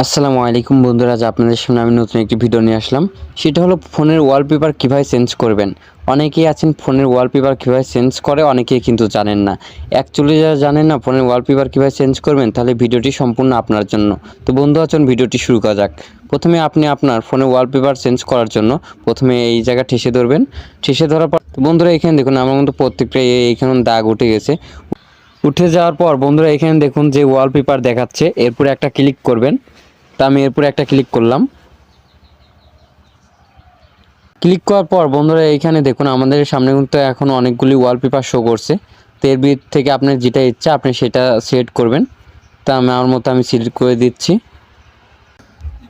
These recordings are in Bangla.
আসসালামু আলাইকুম বন্ধুরা, আজ আপনাদের সামনে আমি নতুন একটি ভিডিও নিয়ে আসলাম। সেটা হলো ফোনের ওয়ালপেপার কীভাবে চেঞ্জ করবেন। অনেকেই আছেন ফোনের ওয়ালপেপার কীভাবে চেঞ্জ করে, অনেকেই কিন্তু জানেন না। অ্যাকচুয়ালি যারা জানেন না ফোনের ওয়ালপেপার কীভাবে চেঞ্জ করবেন, তাহলে ভিডিওটি সম্পূর্ণ আপনার জন্য। তো বন্ধু আছেন, ভিডিওটি শুরু করা যাক। প্রথমে আপনি আপনার ফোনের ওয়ালপেপার চেঞ্জ করার জন্য প্রথমে এই জায়গা ঠেসে ধরবেন। ঠেসে ধরার পর বন্ধুরা এখানে দেখুন আমার কিন্তু প্রত্যেকটা এইখানে দাগ উঠে গেছে। উঠে যাওয়ার পর বন্ধুরা এখানে দেখুন যে ওয়ালপেপার দেখাচ্ছে, এরপরে একটা ক্লিক করবেন। তা আমি এরপরে একটা ক্লিক করলাম। ক্লিক করার পর বন্ধুরা এইখানে দেখুন আমাদের সামনে কিন্তু এখন অনেকগুলি ওয়ালপেপার শো করছে। তো এর ভিতর থেকে আপনার যেটা ইচ্ছা আপনি সেটা সিলেক্ট করবেন। তা আমার মতো আমি সিলেক্ট করে দিচ্ছি।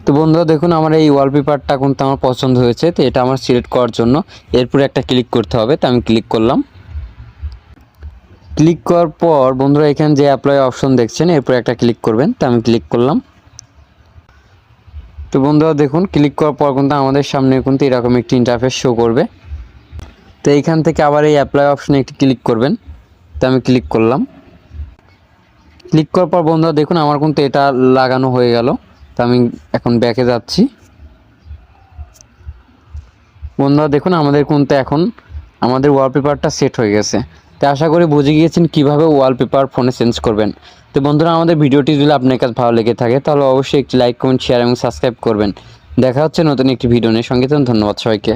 তো বন্ধুরা দেখুন আমার এই ওয়ালপেপারটা কিন্তু আমার পছন্দ হয়েছে, তো এটা আমার সিলেক্ট করার জন্য এরপরে একটা ক্লিক করতে হবে। তো আমি ক্লিক করলাম। ক্লিক করার পর বন্ধুরা এখানে যে অ্যাপ্লাই অপশন দেখছেন এরপরে একটা ক্লিক করবেন। তো আমি ক্লিক করলাম। তো বন্ধুরা দেখুন ক্লিক করার পর কিন্তু আমাদের সামনে কিন্তু এরকম একটি ইন্টারফেস শো করবে। তো এইখান থেকে আবার এই অ্যাপ্লাই অপশনে একটি ক্লিক করবেন। তো আমি ক্লিক করলাম। ক্লিক করার পর বন্ধুরা দেখুন আমার কিন্তু এটা লাগানো হয়ে গেল। তো আমি এখন ব্যাকে যাচ্ছি। বন্ধুরা দেখুন আমাদের কিন্তু এখন আমাদের ওয়ালপেপারটা সেট হয়ে গেছে। তো আশা করি বুঝে গিয়েছেন কীভাবে ওয়ালপেপার ফোনে চেঞ্জ করবেন। তো বন্ধুরা আমাদের ভিডিওটি যদি আপনার কাছে ভালো লেগে থাকে তাহলে অবশ্যই একটি লাইক, কমেন্ট, শেয়ার এবং সাবস্ক্রাইব করবেন। দেখা হচ্ছে নতুন একটি ভিডিও নিয়ে। সঙ্গে থাকুন। ধন্যবাদ সবাইকে।